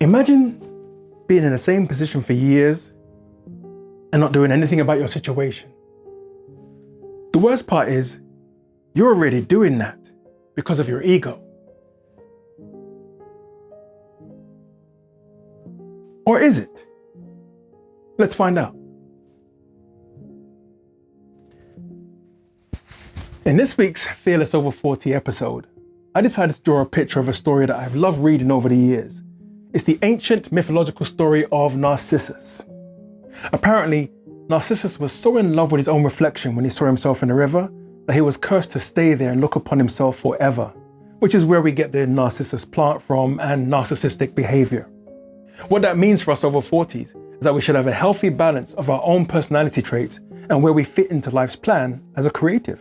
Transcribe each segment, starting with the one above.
Imagine being in the same position for years and not doing anything about your situation. The worst part is, you're already doing that because of your ego. Or is it? Let's find out. In this week's Fearless Over 40 episode, I decided to draw a picture of a story that I've loved reading over the years. It's the ancient mythological story of Narcissus. Apparently, Narcissus was so in love with his own reflection when he saw himself in the river that he was cursed to stay there and look upon himself forever, which is where we get the Narcissus plant from and narcissistic behavior. What that means for us over 40s is that we should have a healthy balance of our own personality traits and where we fit into life's plan as a creative.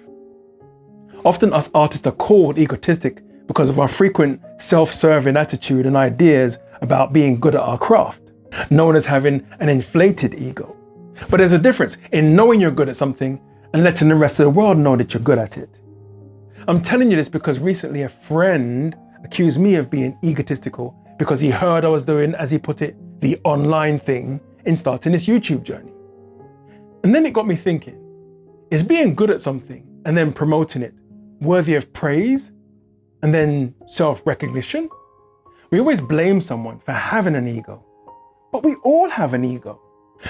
Often us artists are called egotistic because of our frequent self-serving attitude and ideas about being good at our craft, known as having an inflated ego. But there's a difference in knowing you're good at something and letting the rest of the world know that you're good at it. I'm telling you this because recently a friend accused me of being egotistical because he heard I was doing, as he put it, the online thing in starting this YouTube journey. And then it got me thinking, is being good at something and then promoting it worthy of praise and then self-recognition? We always blame someone for having an ego, but we all have an ego.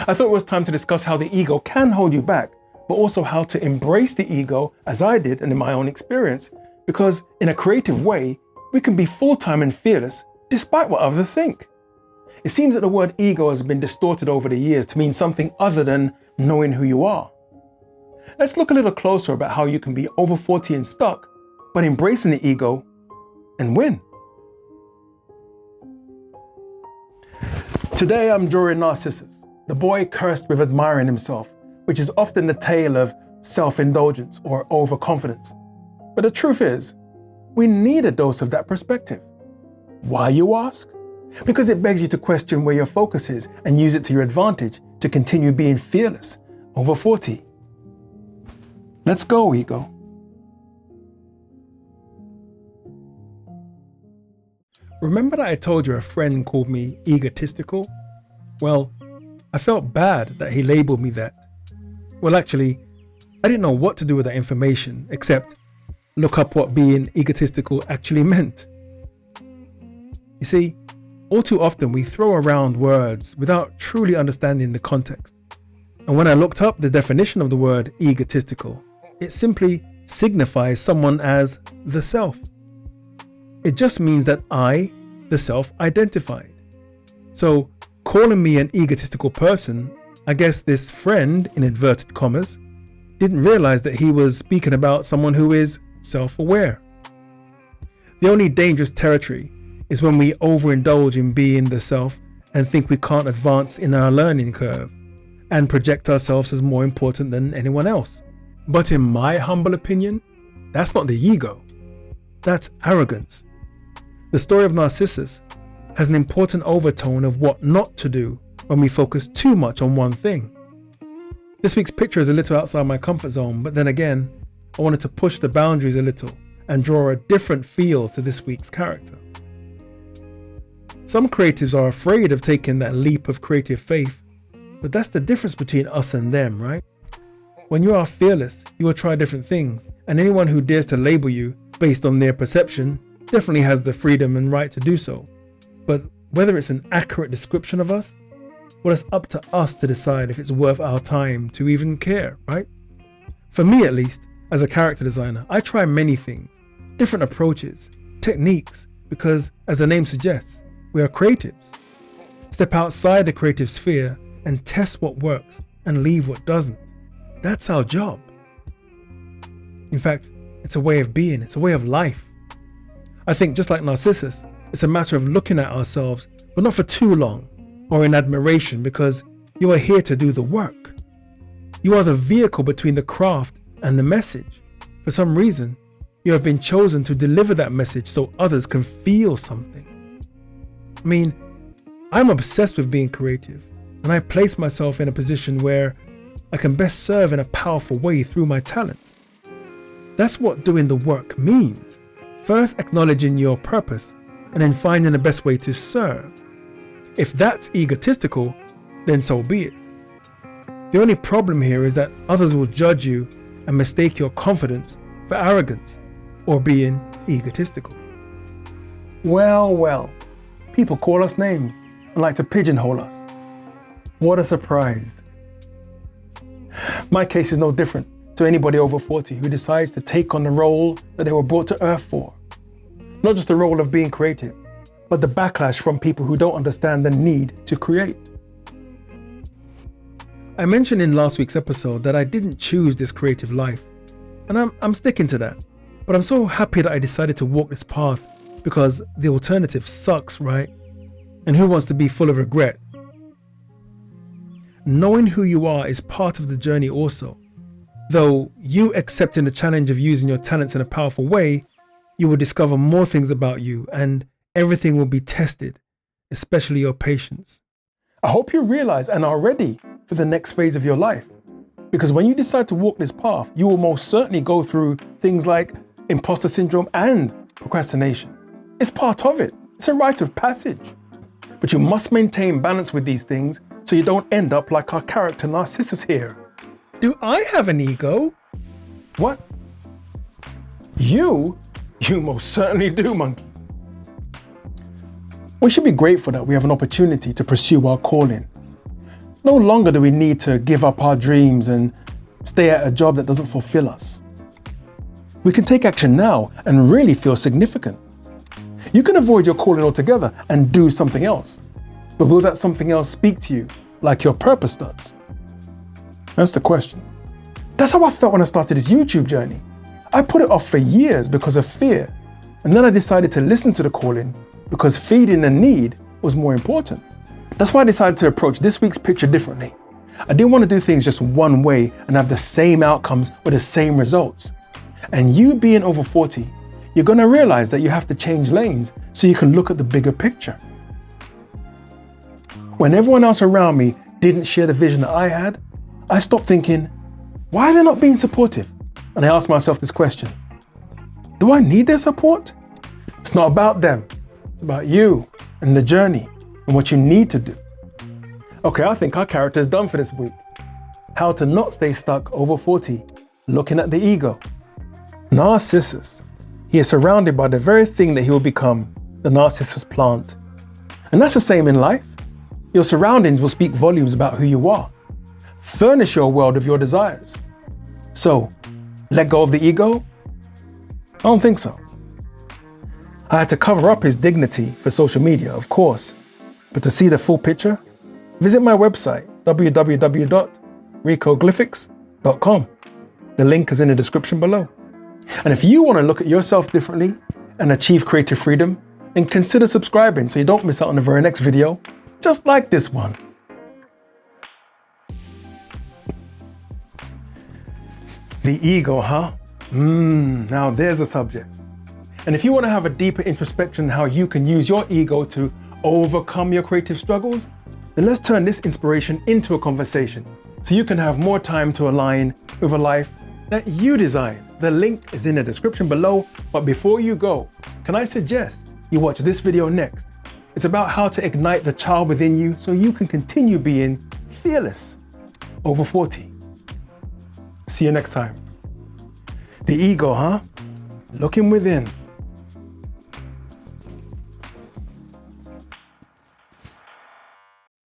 I thought it was time to discuss how the ego can hold you back, but also how to embrace the ego as I did and in my own experience, because in a creative way, we can be full-time and fearless despite what others think. It seems that the word ego has been distorted over the years to mean something other than knowing who you are. Let's look a little closer about how you can be over 40 and stuck, but embracing the ego and win. Today I'm drawing Narcissus, the boy cursed with admiring himself, which is often the tale of self-indulgence or overconfidence. But the truth is, we need a dose of that perspective. Why, you ask? Because it begs you to question where your focus is and use it to your advantage to continue being fearless over 40. Let's go, ego. Remember that I told you a friend called me egotistical? Well, I felt bad that he labeled me that. Well, actually, I didn't know what to do with that information except look up what being egotistical actually meant. You see, all too often we throw around words without truly understanding the context. And when I looked up the definition of the word egotistical, it simply signifies someone as the self. It just means that I, the self, identified. So calling me an egotistical person, I guess this friend, in inverted commas, didn't realize that he was speaking about someone who is self-aware. The only dangerous territory is when we overindulge in being the self and think we can't advance in our learning curve and project ourselves as more important than anyone else. But in my humble opinion, that's not the ego. That's arrogance. The story of Narcissus has an important overtone of what not to do when we focus too much on one thing. This week's picture is a little outside my comfort zone, but then again, I wanted to push the boundaries a little and draw a different feel to this week's character. Some creatives are afraid of taking that leap of creative faith, but that's the difference between us and them, right? When you are fearless, you will try different things, and anyone who dares to label you based on their perception definitely has the freedom and right to do so. But whether it's an accurate description of us, well, it's up to us to decide if it's worth our time to even care, right? For me at least, as a character designer, I try many things, different approaches, techniques, because as the name suggests, we are creatives. Step outside the creative sphere and test what works and leave what doesn't. That's our job. In fact, it's a way of being, it's a way of life. I think just like Narcissus, it's a matter of looking at ourselves, but not for too long, or in admiration, because you are here to do the work. You are the vehicle between the craft and the message. For some reason, you have been chosen to deliver that message so others can feel something. I mean, I'm obsessed with being creative, and I place myself in a position where I can best serve in a powerful way through my talents. That's what doing the work means. First acknowledging your purpose, and then finding the best way to serve. If that's egotistical, then so be it. The only problem here is that others will judge you and mistake your confidence for arrogance or being egotistical. Well, people call us names and like to pigeonhole us. What a surprise. My case is no different to anybody over 40 who decides to take on the role that they were brought to earth for. Not just the role of being creative, but the backlash from people who don't understand the need to create. I mentioned in last week's episode that I didn't choose this creative life, and I'm sticking to that. But I'm so happy that I decided to walk this path because the alternative sucks, right? And who wants to be full of regret? Knowing who you are is part of the journey also. Though you accepting the challenge of using your talents in a powerful way, you will discover more things about you and everything will be tested, especially your patience. I hope you realize and are ready for the next phase of your life. Because when you decide to walk this path, you will most certainly go through things like imposter syndrome and procrastination. It's part of it. It's a rite of passage. But you must maintain balance with these things so you don't end up like our character Narcissus here. Do I have an ego? What? You most certainly do, monkey. We should be grateful that we have an opportunity to pursue our calling. No longer do we need to give up our dreams and stay at a job that doesn't fulfill us. We can take action now and really feel significant. You can avoid your calling altogether and do something else. But will that something else speak to you like your purpose does? That's the question. That's how I felt when I started this YouTube journey. I put it off for years because of fear. And then I decided to listen to the calling because feeding the need was more important. That's why I decided to approach this week's picture differently. I didn't want to do things just one way and have the same outcomes or the same results. And you being over 40, you're going to realize that you have to change lanes so you can look at the bigger picture. When everyone else around me didn't share the vision that I had, I stopped thinking, why are they not being supportive? And I asked myself this question: do I need their support? It's not about them. It's about you and the journey and what you need to do. Okay, I think our character is done for this week. How to not stay stuck over 40, looking at the ego. Narcissus. He is surrounded by the very thing that he will become, the Narcissus plant. And that's the same in life. Your surroundings will speak volumes about who you are. Furnish your world of your desires. So, let go of the ego? I don't think so. I had to cover up his dignity for social media, of course. But to see the full picture, visit my website, www.recoglyphics.com. The link is in the description below. And if you want to look at yourself differently and achieve creative freedom, then consider subscribing so you don't miss out on the very next video, just like this one. The ego, huh? Now there's a subject. And if you want to have a deeper introspection on how you can use your ego to overcome your creative struggles, then let's turn this inspiration into a conversation so you can have more time to align with a life that you design. The link is in the description below, but before you go, can I suggest you watch this video next? It's about how to ignite the child within you so you can continue being fearless over 40. See you next time. The ego, huh? Looking within.